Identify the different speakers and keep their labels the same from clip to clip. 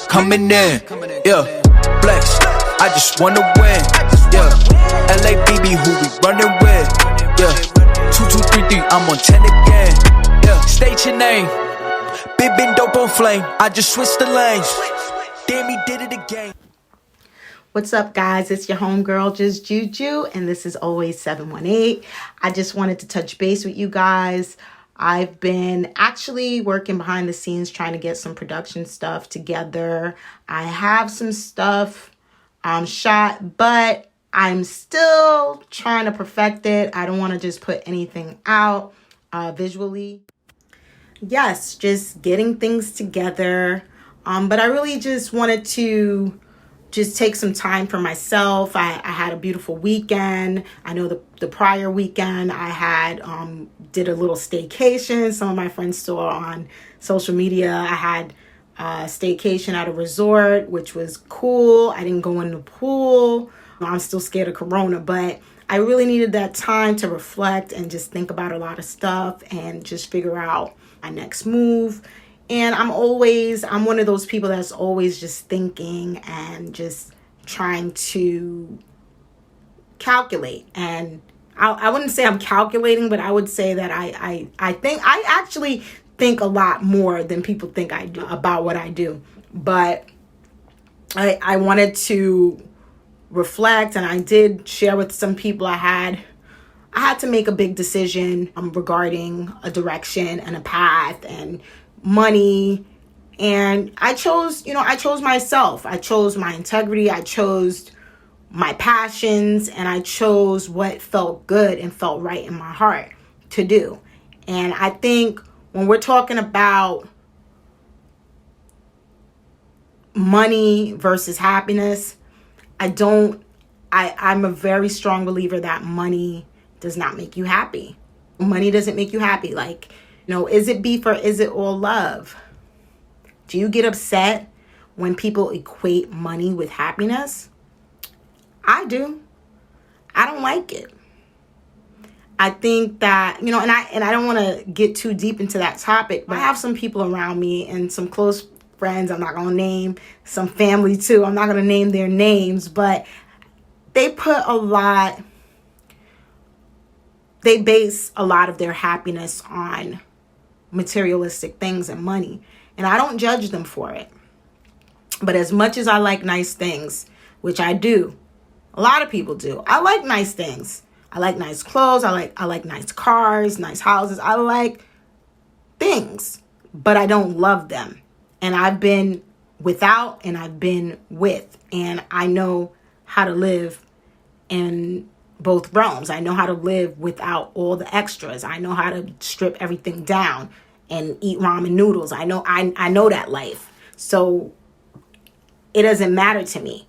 Speaker 1: Coming in, flex. I just wanna win, LABB, who we running with, 2233, I'm on 10 again, state your name, been dope on flame, I just switched the lanes, damn he did it again.
Speaker 2: What's up, guys? It's your homegirl, Just Juju, and this is Always 718. I just wanted to touch base with you guys. I've been actually working behind the scenes trying to get some production stuff together. I have some stuff shot, but I'm still trying to perfect it. I don't want to just put anything out visually. Yes, just getting things together. But I really just wanted to just take some time for myself. I had a beautiful weekend. I know the prior weekend I had did a little staycation. Some of my friends saw on social media. I had a staycation at a resort, which was cool. I didn't go in the pool. I'm still scared of corona, but I really needed that time to reflect and just think about a lot of stuff and just figure out my next move. And I'm one of those people that's always just thinking and just trying to calculate. And I wouldn't say I'm calculating, but I would say that I actually think a lot more than people think I do about what I do. But I wanted to reflect, and I did share with some people I had to make a big decision regarding a direction and a path and money. And I chose myself. I chose my integrity. I chose my passions, and I chose what felt good and felt right in my heart to do. And I think when we're talking about money versus happiness, I'm a very strong believer that money does not make you happy. Money doesn't make you happy. Like, is it beef or is it all love? Do you get upset when people equate money with happiness? I do. I don't like it. I think that, and I don't want to get too deep into that topic, but I have some people around me and some close friends, I'm not going to name, some family too, I'm not going to name their names, but they base a lot of their happiness on materialistic things and money. And I don't judge them for it. But as much as I like nice things, which I do, a lot of people do. I like nice things. I like nice clothes. I like nice cars, nice houses. I like things, but I don't love them. And I've been without and I've been with, and I know how to live in both realms. I know how to live without all the extras. I know how to strip everything down and eat ramen noodles. I know that life. So it doesn't matter to me,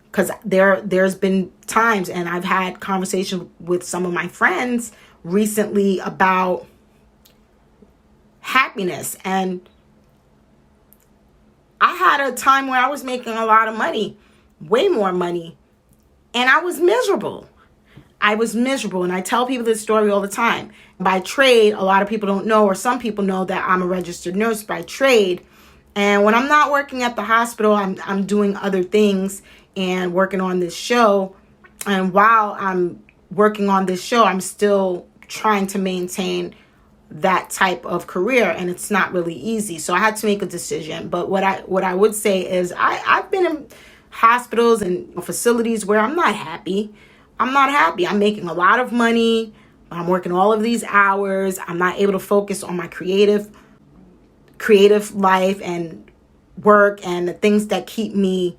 Speaker 2: because there's been times, and I've had conversations with some of my friends recently about happiness. And I had a time where I was making a lot of money, way more money, and I was miserable. And I tell people this story all the time. By trade, a lot of people don't know, or some people know, that I'm a registered nurse by trade. And when I'm not working at the hospital, I'm doing other things and working on this show. And while I'm working on this show, I'm still trying to maintain that type of career, and it's not really easy. So I had to make a decision. But what I would say is I've been in hospitals and facilities where I'm not happy. I'm making a lot of money. I'm working all of these hours. I'm not able to focus on my creative life and work and the things that keep me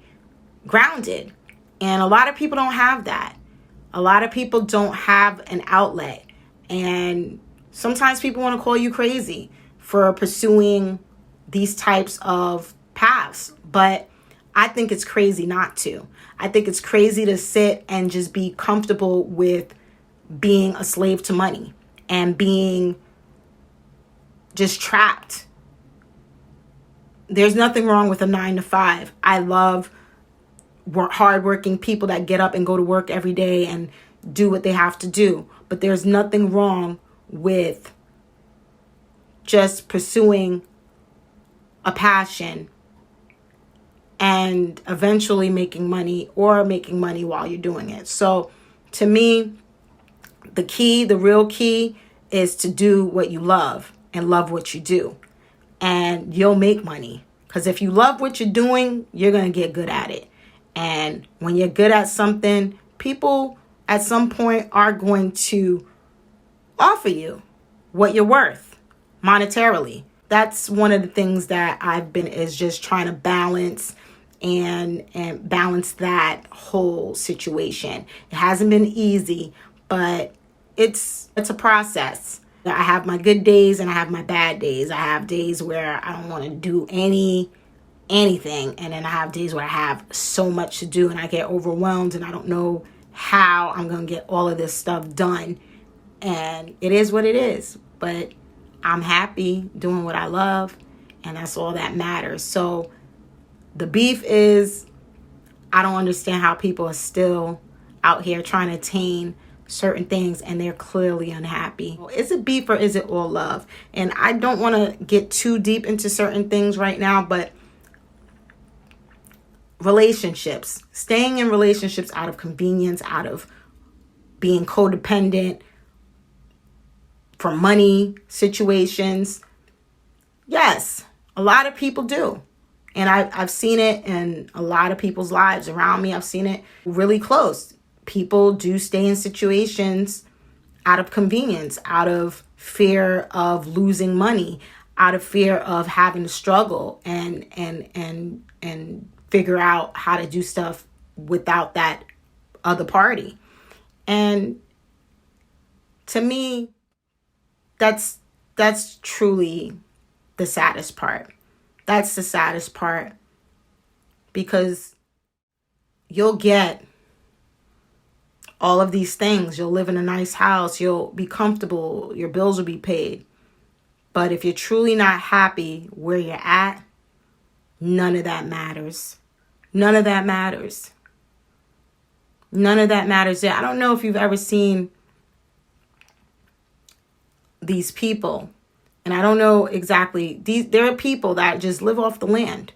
Speaker 2: grounded. And a lot of people don't have that. A lot of people don't have an outlet. And sometimes people want to call you crazy for pursuing these types of paths. But I think it's crazy not to. I think it's crazy to sit and just be comfortable with being a slave to money and being just trapped. There's nothing wrong with a 9-to-5. I love hardworking people that get up and go to work every day and do what they have to do. But there's nothing wrong with just pursuing a passion and eventually making money, or making money while you're doing it. So to me, the real key is to do what you love and love what you do, and you'll make money. Because if you love what you're doing, you're going to get good at it. And when you're good at something, people at some point are going to offer you what you're worth monetarily. That's one of the things that I've been, is just trying to balance and balance that whole situation. It hasn't been easy, but it's a process. I have my good days and I have my bad days. I have days where I don't want to do anything, and then I have days where I have so much to do and I get overwhelmed and I don't know how I'm going to get all of this stuff done. And it is what it is, but I'm happy doing what I love, and that's all that matters. So the beef is, I don't understand how people are still out here trying to attain certain things and they're clearly unhappy. Is it beef or is it all love? And I don't want to get too deep into certain things right now, but relationships, staying in relationships out of convenience, out of being codependent, for money situations. Yes, a lot of people do. And I've seen it in a lot of people's lives around me. I've seen it really close. People do stay in situations out of convenience, out of fear of losing money, out of fear of having to struggle and figure out how to do stuff without that other party. And to me, that's truly the saddest part. That's the saddest part, because you'll get all of these things. You'll live in a nice house. You'll be comfortable. Your bills will be paid. But if you're truly not happy where you're at, none of that matters. None of that matters. None of that matters. I don't know if you've ever seen these people, and I don't know exactly, there are people that just live off the land.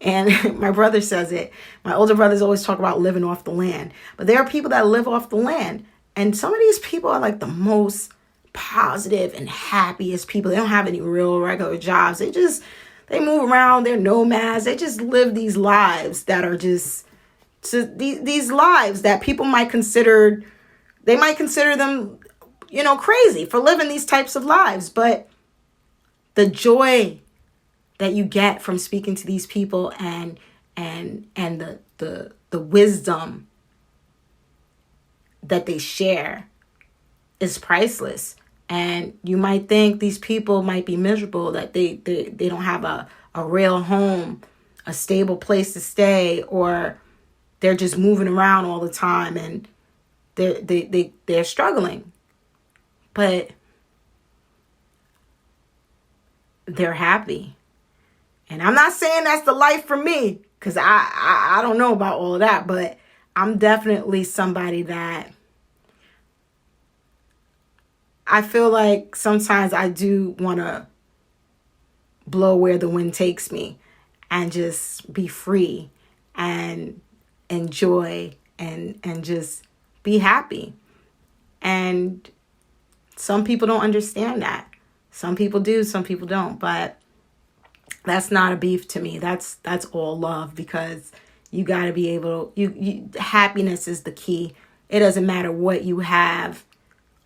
Speaker 2: And my brother says it. My older brothers always talk about living off the land. But there are people that live off the land. And some of these people are like the most positive and happiest people. They don't have any real regular jobs. They move around. They're nomads. They just live these lives that are just, these lives that people might consider them, crazy for living these types of lives. But the joy that you get from speaking to these people and the wisdom that they share is priceless. And you might think these people might be miserable, that they don't have a real home, a stable place to stay, or they're just moving around all the time and they're struggling. But they're happy. And I'm not saying that's the life for me, because I don't know about all of that, but I'm definitely somebody that I feel like sometimes I do want to blow where the wind takes me and just be free and enjoy and just be happy. And some people don't understand that. Some people do, some people don't, but that's not a beef to me. That's all love, because you got to be able to, happiness is the key. It doesn't matter what you have.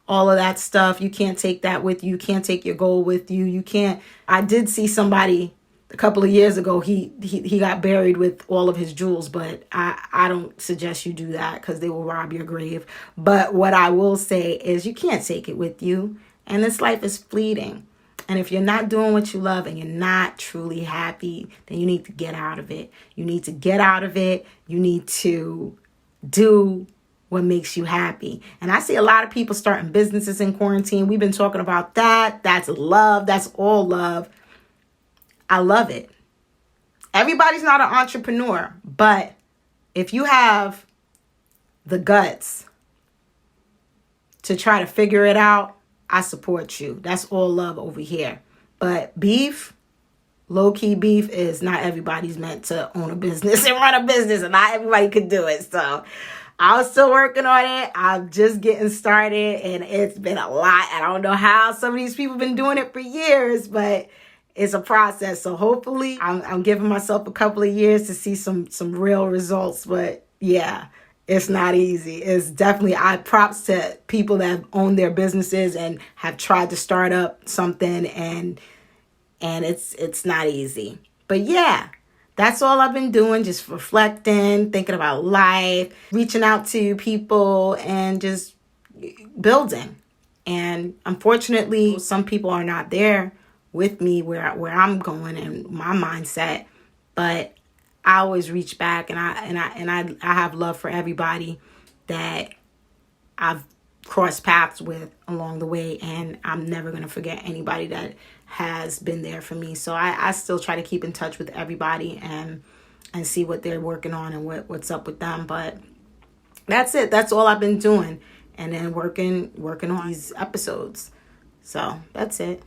Speaker 2: All of that stuff, you can't take that with you. You can't take your gold with you. You can't. I did see somebody a couple of years ago, he got buried with all of his jewels, but I don't suggest you do that, because they will rob your grave. But what I will say is you can't take it with you. And this life is fleeting. And if you're not doing what you love and you're not truly happy, then you need to get out of it. You need to get out of it. You need to do what makes you happy. And I see a lot of people starting businesses in quarantine. We've been talking about that. That's love. That's all love. I love it. Everybody's not an entrepreneur, but if you have the guts to try to figure it out, I support you. That's all love over here. But beef, low-key beef is not everybody's meant to own a business and run a business, and not everybody could do it. So I'm still working on it. I'm just getting started, and it's been a lot. I don't know how some of these people have been doing it for years, but it's a process. So hopefully I'm giving myself a couple of years to see some real results. But yeah, it's not easy. It's definitely, I props to people that have owned their businesses and have tried to start up something, and it's not easy. But yeah, that's all I've been doing, just reflecting, thinking about life, reaching out to people, and just building. And unfortunately, some people are not there with me where I'm going and my mindset. But I always reach back, and I have love for everybody that I've crossed paths with along the way, and I'm never going to forget anybody that has been there for me. So I still try to keep in touch with everybody and see what they're working on and what's up with them. But that's it. That's all I've been doing. And then working on these episodes. So that's it.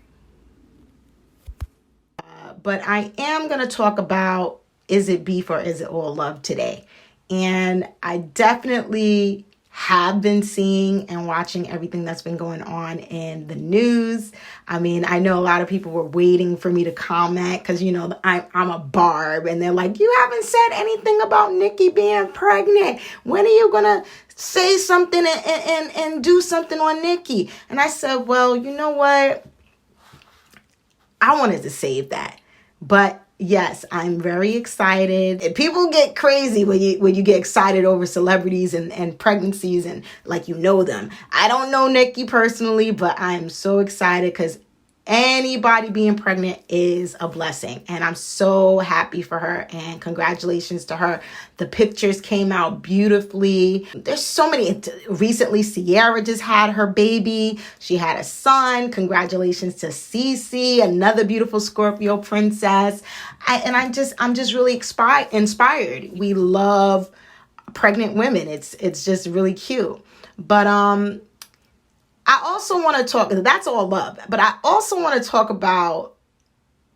Speaker 2: But I am going to talk about, is it beef or is it all love today? And I definitely have been seeing and watching everything that's been going on in the news. I mean, I know a lot of people were waiting for me to comment because, I'm a barb, and they're like, you haven't said anything about Nikki being pregnant. When are you going to say something and do something on Nikki? And I said, well, you know what? I wanted to save that. But yes, I'm very excited. People get crazy when you get excited over celebrities and pregnancies and like them. I don't know Nikki personally, but I'm so excited because anybody being pregnant is a blessing. And I'm so happy for her, and congratulations to her. The pictures came out beautifully. There's so many. Recently, Sierra just had her baby. She had a son. Congratulations to Cece, another beautiful Scorpio princess. I'm just really inspired. We love pregnant women. It's just really cute. But I also want to talk, that's all love, but I also want to talk about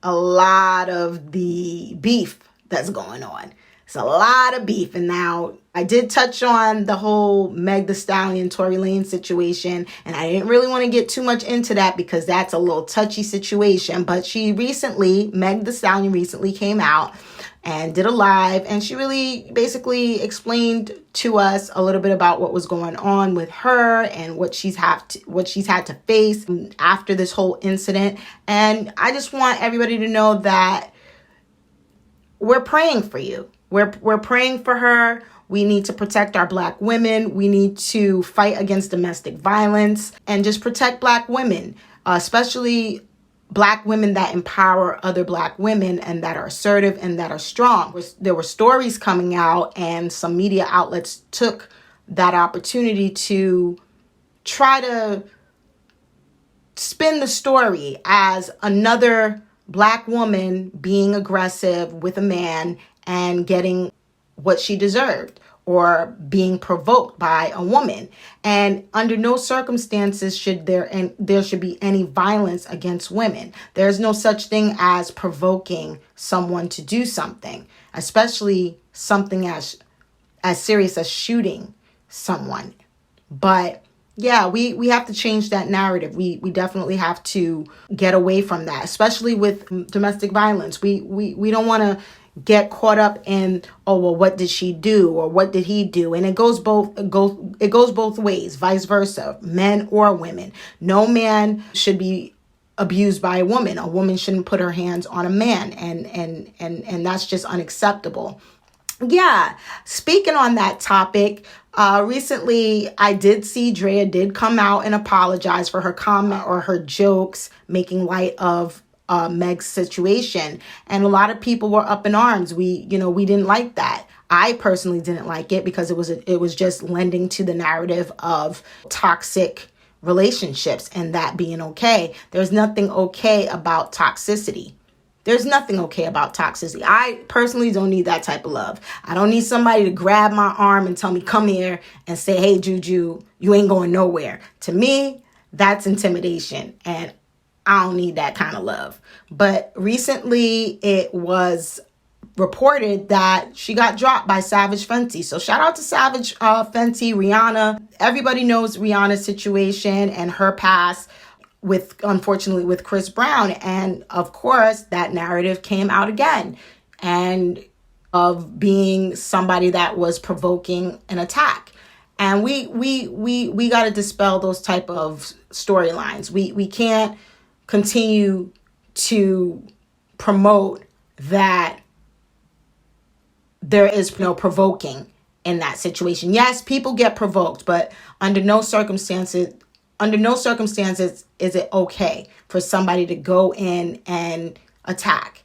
Speaker 2: a lot of the beef that's going on. It's a lot of beef. And now I did touch on the whole Meg Thee Stallion, Tory Lanez situation, and I didn't really want to get too much into that because that's a little touchy situation. But Meg Thee Stallion recently came out and did a live, and she really basically explained to us a little bit about what was going on with her and what she's had to face after this whole incident. And I just want everybody to know that we're praying for you. We're praying for her. We need to protect our Black women. We need to fight against domestic violence and just protect Black women, especially Black women that empower other Black women and that are assertive and that are strong. There were stories coming out, and some media outlets took that opportunity to try to spin the story as another Black woman being aggressive with a man and getting what she deserved, or being provoked by a woman. And under no circumstances should there be any violence against women. There's no such thing as provoking someone to do something, especially something as serious as shooting someone. But yeah, we have to change that narrative. We definitely have to get away from that, especially with domestic violence. We don't want to get caught up in, oh, well, what did she do or what did he do? And it goes both ways, vice versa, men or women. No man should be abused by a woman. A woman shouldn't put her hands on a man, and that's just unacceptable. Yeah, speaking on that topic, recently I did see Drea did come out and apologize for her comment or her jokes making light of Meg's situation, and a lot of people were up in arms. We didn't like that. I personally didn't like it because it was just lending to the narrative of toxic relationships and that being okay. There's nothing okay about toxicity. There's nothing okay about toxicity. I personally don't need that type of love. I don't need somebody to grab my arm and tell me, come here, and say, hey, Juju, you ain't going nowhere. To me, that's intimidation. And I don't need that kind of love. But recently it was reported that she got dropped by Savage Fenty. So shout out to Savage Fenty, Rihanna. Everybody knows Rihanna's situation and her past unfortunately with Chris Brown. And of course, that narrative came out again, and of being somebody that was provoking an attack. And we got to dispel those type of storylines. We can't continue to promote that there is no provoking in that situation. Yes, people get provoked, but under no circumstances is it okay for somebody to go in and attack,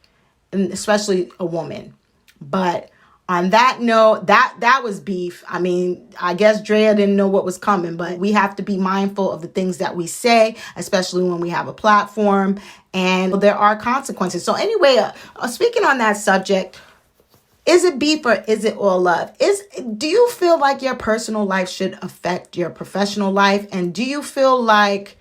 Speaker 2: and especially a woman. But on that note, that was beef. I mean, I guess Drea didn't know what was coming, but we have to be mindful of the things that we say, especially when we have a platform, and there are consequences. So anyway, speaking on that subject, is it beef or is it all love? Do you feel like your personal life should affect your professional life? And do you feel like,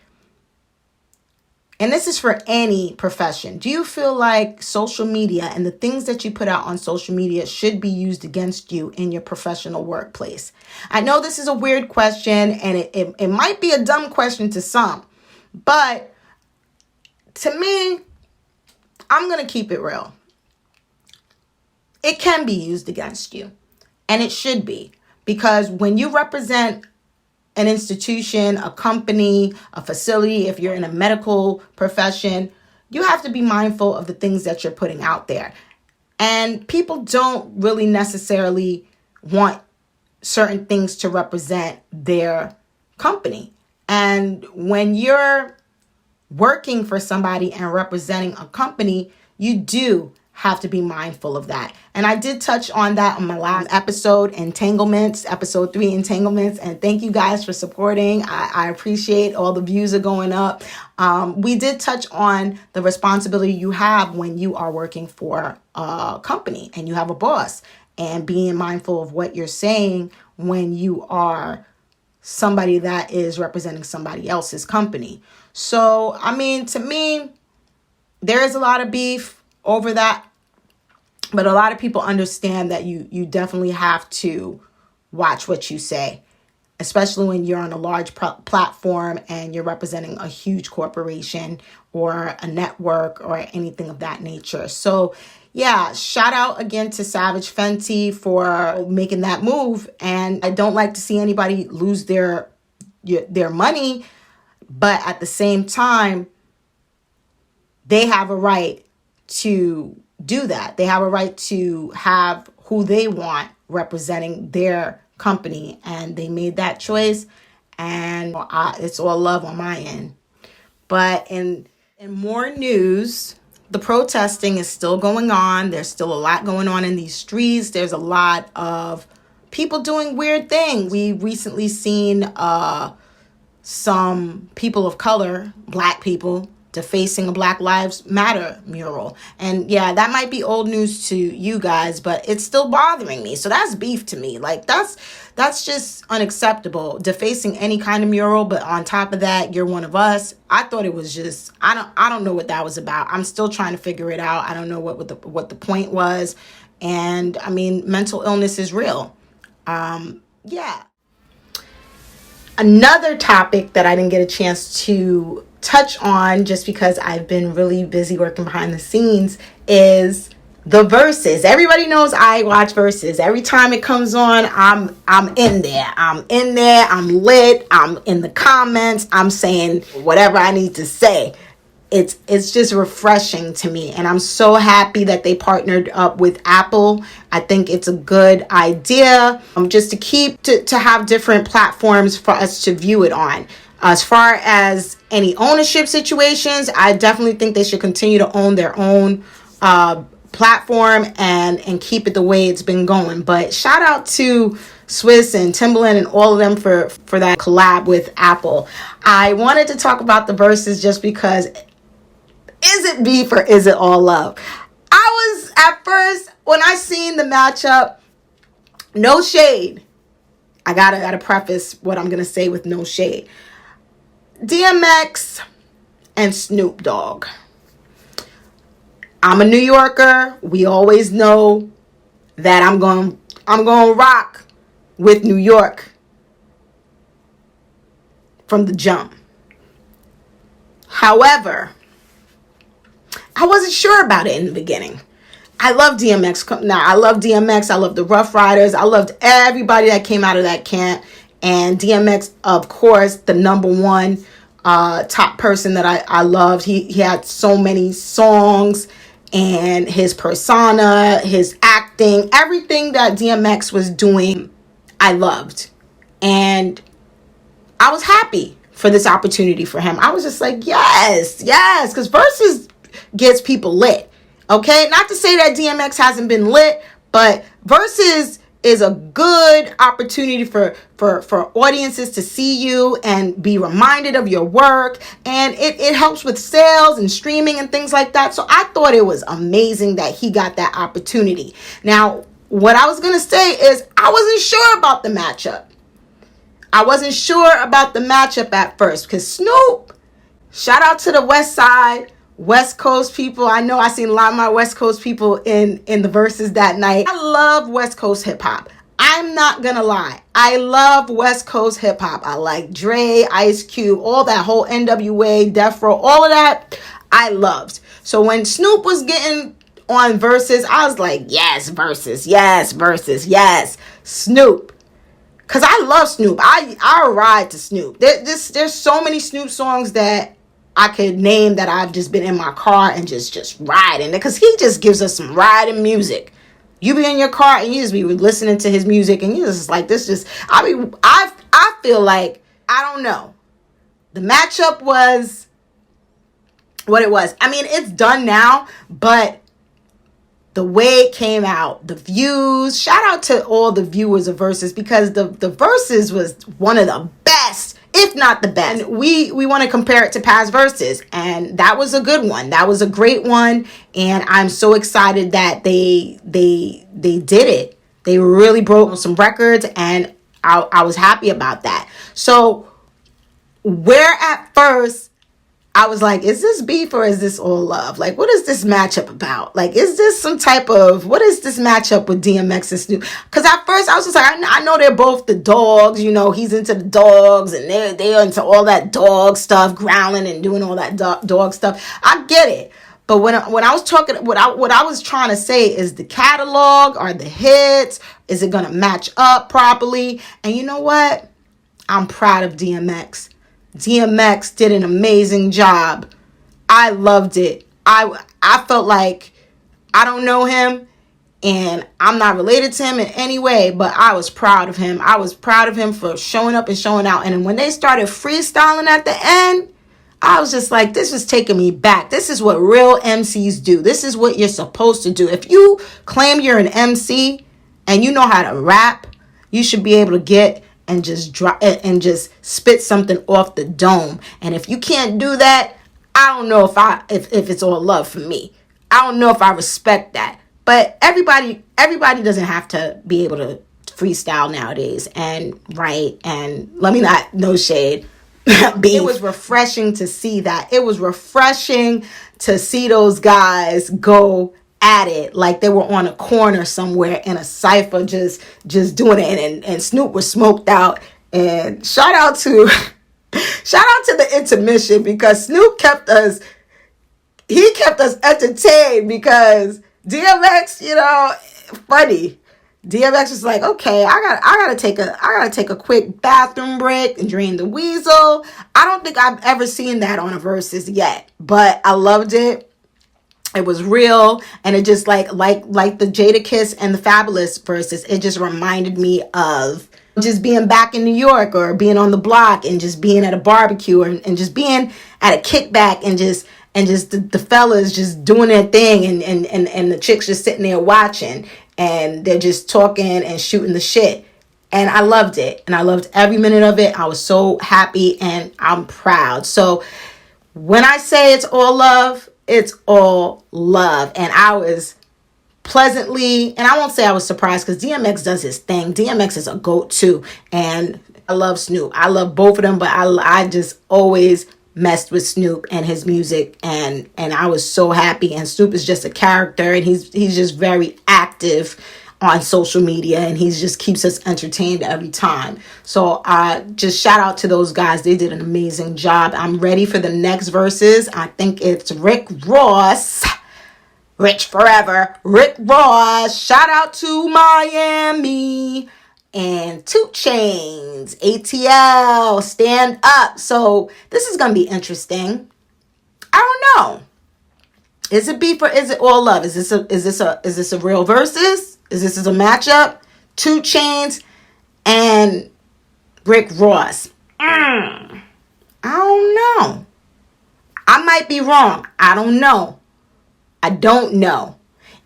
Speaker 2: and this is for any profession, do you feel like social media and the things that you put out on social media should be used against you in your professional workplace? I know this is a weird question, and it might be a dumb question to some, but to me, I'm going to keep it real. It can be used against you, and it should be, because when you represent an institution, a company, a facility, if you're in a medical profession, you have to be mindful of the things that you're putting out there. And people don't really necessarily want certain things to represent their company. And when you're working for somebody and representing a company, you do have to be mindful of that. And I did touch on that on my last episode, Entanglements, episode 3, Entanglements. And thank you guys for supporting. I appreciate all the views are going up. We did touch on the responsibility you have when you are working for a company and you have a boss, and being mindful of what you're saying when you are somebody that is representing somebody else's company. So, I mean, to me, there is a lot of beef over that. But a lot of people understand that you definitely have to watch what you say, especially when you're on a large platform and you're representing a huge corporation or a network or anything of that nature. So, yeah, shout out again to Savage Fenty for making that move. And I don't like to see anybody lose their money, but at the same time, they have a right to do that. They have a right to have who they want representing their company, and they made that choice, and it's all love on my end. But in more news, the protesting is still going on. There's still a lot going on in these streets. There's a lot of people doing weird things. We recently seen some people of color, Black people, defacing a Black Lives Matter mural. And yeah, that might be old news to you guys, but it's still bothering me. So that's beef to me. Like, that's just unacceptable. Defacing any kind of mural, but on top of that, you're one of us. I thought it was just, I don't know what that was about. I'm still trying to figure it out. I don't know what the point was. And I mean, mental illness is real. Yeah. Another topic that I didn't get a chance to touch on, just because I've been really busy working behind the scenes, is the Versuz. Everybody knows I watch Versuz. Every time it comes on, I'm in there. I'm lit. I'm in the comments. I'm saying whatever I need to say. It's just refreshing to me, and I'm so happy that they partnered up with Apple. I think it's a good idea, just to have different platforms for us to view it on. As far as any ownership situations, I definitely think they should continue to own their own platform and keep it the way it's been going. But shout out to Swiss and Timbaland and all of them for that collab with Apple. I wanted to talk about the Versuz just because, is it beef or is it all love? I was, at first, when I seen the matchup, no shade. I gotta preface what I'm gonna say with no shade. DMX and Snoop Dogg. I'm a New Yorker. We always know that I'm going to rock with New York from the jump. However, I wasn't sure about it in the beginning. I love DMX. Now, I love DMX. I love the Rough Riders. I loved everybody that came out of that camp. And DMX, of course, the number one top person that I loved. He had so many songs, and his persona, his acting, everything that DMX was doing, I loved. And I was happy for this opportunity for him. I was just like, yes, because Versuz gets people lit. Okay, not to say that DMX hasn't been lit, but Versuz is a good opportunity for audiences to see you and be reminded of your work, and it helps with sales and streaming and things like that. So I thought it was amazing that he got that opportunity. Now, what I was going to say is I wasn't sure about the matchup. I wasn't sure about the matchup at first because Snoop, shout out to the West Side, West Coast people. I know I seen a lot of my West Coast people in the Versuz that night. I love West Coast hip hop. I'm not gonna lie. I love West Coast hip hop. I like Dre, Ice Cube, all that whole NWA, Death Row, all of that I loved. So when Snoop was getting on Versuz, I was like, yes, Versuz, yes, Versuz, yes, Snoop. Cause I love Snoop. I ride to Snoop. There's so many Snoop songs that I could name that I've just been in my car and just riding, because he just gives us some riding music. You be in your car and you just be listening to his music and you just like, this just, I feel like, I don't know. The matchup was what it was. I mean, it's done now, but the way it came out, the views, shout out to all the viewers of Versuz, because the Versuz was one of the best, if not the best. And we want to compare it to past Versuz, and that was a good one. That was a great one, and I'm so excited that they did it. They really broke some records, and I was happy about that. So where at first I was like, is this beef or is this all love? Like, what is this matchup about? Like, is this some type of, what is this matchup with DMX and Snoop? Because at first I was just like, I know they're both the dogs, you know, he's into the dogs and they're into all that dog stuff, growling and doing all that dog stuff. I get it. But when I was talking, what I was trying to say is the catalog, are the hits, is it going to match up properly? And you know what? I'm proud of DMX. DMX did an amazing job. I loved it. I felt like, I don't know him and I'm not related to him in any way, but I was proud of him. I was proud of him for showing up and showing out. And when they started freestyling at the end, I was just like, this is taking me back. This is what real MCs do. This is what you're supposed to do. If you claim you're an MC and you know how to rap, you should be able to get and just drop and just spit something off the dome. And if you can't do that, I don't know if it's all love for me. I don't know if I respect that. But everybody doesn't have to be able to freestyle nowadays and write, and let me not, no shade. It was refreshing to see that. It was refreshing to see those guys go at it like they were on a corner somewhere in a cypher just doing it, and Snoop was smoked out. And shout out to the intermission, because Snoop kept us entertained, because DMX, you know, funny. DMX was like, okay, I gotta take a quick bathroom break and drain the weasel. I don't think I've ever seen that on a Versuz yet, but I loved it. It was real, and it just like the Jadakiss and the Fabulous Versuz, it just reminded me of just being back in New York, or being on the block and just being at a barbecue, and just being at a kickback, and just the fellas just doing their thing, and the chicks just sitting there watching, and they're just talking and shooting the shit. And I loved it, and I loved every minute of it. I was so happy, and I'm proud. So when I say it's all love, it's all love. And I was pleasantly, and I won't say I was surprised, because DMX does his thing. DMX is a GOAT too. And I love Snoop. I love both of them, but I just always messed with Snoop and his music, and I was so happy. And Snoop is just a character, and he's just very active on social media, and he just keeps us entertained every time. So just shout out to those guys. They did an amazing job. I'm ready for the next verses. I think it's Rick Ross, Rich Forever, Rick Ross, shout out to Miami, and 2 Chainz, ATL, Stand Up. So this is going to be interesting. I don't know. Is it beef or is it all love? Is this a real versus? Is this a matchup? 2 Chainz and Rick Ross. I don't know. I might be wrong. I don't know. I don't know.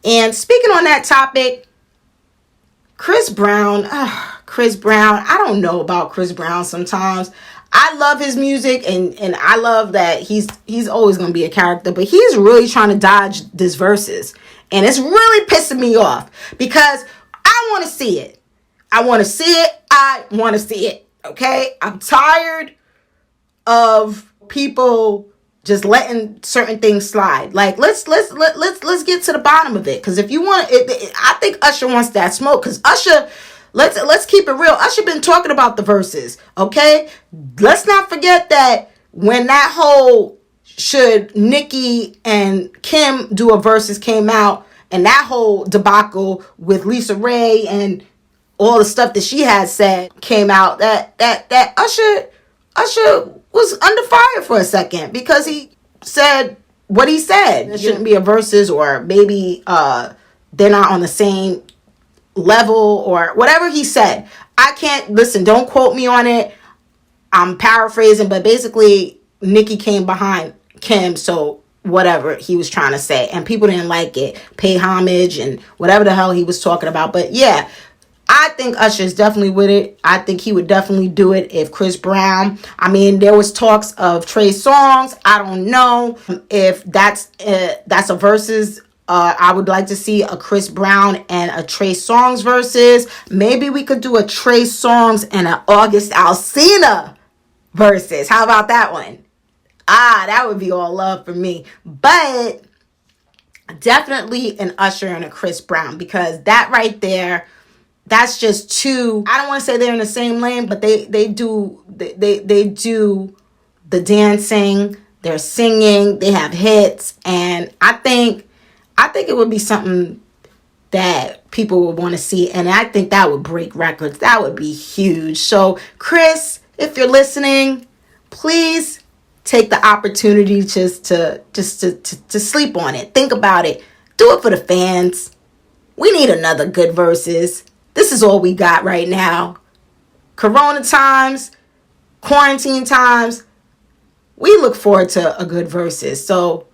Speaker 2: And speaking on that topic, Chris Brown. I don't know about Chris Brown sometimes. I love his music, and I love that he's always going to be a character, but he's really trying to dodge this verses. And it's really pissing me off because I want to see it. I want to see it. Okay? I'm tired of people just letting certain things slide. Like, let's get to the bottom of it. Because if you want it, I think Usher wants that smoke. Because Usher, let's keep it real. Usher been talking about the verses. Okay, let's not forget that when that whole should Nicki and Kim do a verses came out, and that whole debacle with Lisa Ray and all the stuff that she had said came out, that Usher was under fire for a second because he said what he said. There shouldn't be a versus, or maybe they're not on the same level, or whatever he said. I can't listen. Don't quote me on it. I'm paraphrasing, but basically Nicki came behind Kim, so whatever he was trying to say, and people didn't like it. Pay homage and whatever the hell he was talking about. But yeah, I think Usher is definitely with it. I think he would definitely do it if Chris Brown. I mean, there was talks of Trey Songz. I don't know if that's a versus. I would like to see a Chris Brown and a Trey Songz versus. Maybe we could do a Trey Songz and an August Alsina versus. How about that one? That would be all love for me. But definitely an Usher and a Chris Brown, because that right there, that's just two. I don't want to say they're in the same lane, but they do the dancing, they're singing, they have hits, and I think it would be something that people would want to see, and I think that would break records. That would be huge. So Chris, if you're listening, please take the opportunity just to sleep on it. Think about it. Do it for the fans. We need another good verses. This is all we got right now. Corona times, quarantine times. We look forward to a good verses. So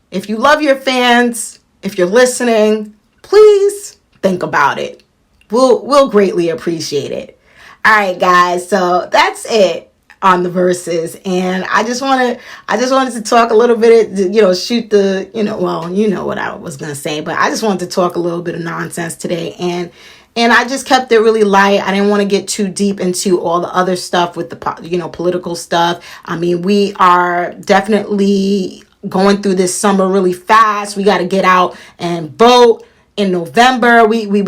Speaker 2: if you love your fans, if you're listening, please think about it. We'll greatly appreciate it. All right, guys. So that's it on the verses, and I just wanted to talk a little bit, shoot the, well, you know what I was gonna say, but I just wanted to talk a little bit of nonsense today, and I just kept it really light. I didn't want to get too deep into all the other stuff with the, political stuff. I mean, we are definitely going through this summer really fast. We got to get out and vote in November. We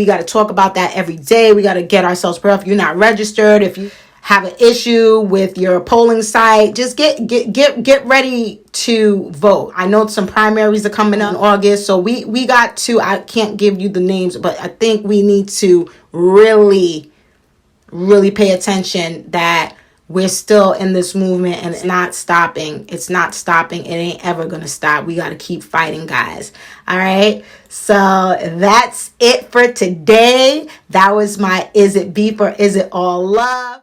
Speaker 2: got to talk about that every day. We got to get ourselves prepared. If you're not registered, if you have an issue with your polling site, just get ready to vote. I know some primaries are coming up in August, so we got to, I can't give you the names, but I think we need to really pay attention that we're still in this movement, and it's not stopping. It ain't ever gonna stop. We got to keep fighting, guys. All right. So that's it for today. That was my Is It Beef or Is It All Love?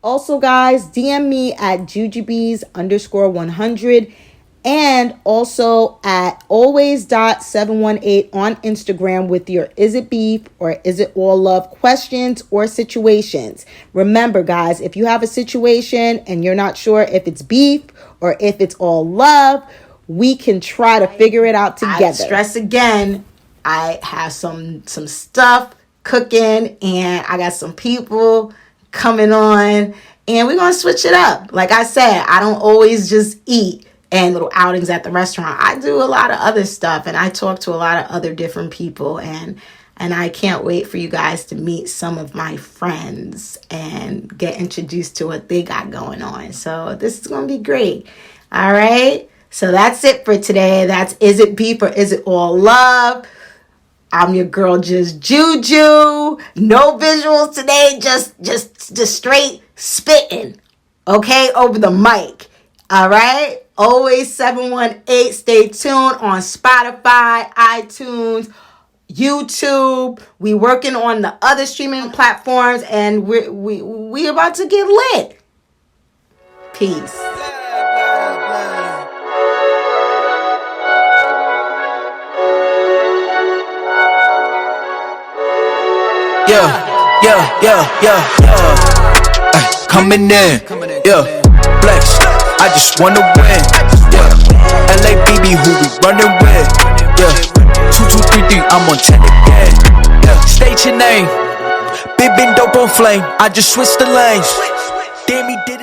Speaker 2: Also, guys, DM me at jujubes_100 and also at always.718 on Instagram with your Is It Beef or Is It All Love questions or situations. Remember, guys, if you have a situation and you're not sure if it's beef or if it's all love, we can try to figure it out together. I stress again, I have some stuff cooking, and I got some people coming on, And we're going to switch it up. Like I said, I don't always just eat and little outings at the restaurant. I do a lot of other stuff, and I talk to a lot of other different people, and I can't wait for you guys to meet some of my friends and get introduced to what they got going on. So this is going to be great. All right. So that's it for today. That's Is It Beef or Is It All Love? I'm your girl, Just Juju. No visuals today, just straight spitting, okay, over the mic. All right? Always 718. Stay tuned on Spotify, iTunes, YouTube. We working on the other streaming platforms, and we about to get lit. Peace.
Speaker 1: Coming in, flex. I just wanna win, LABB, who we running with, 2233, I'm on 10 again, State your name, been dope on flame. I just switched the lanes. Damn, he did.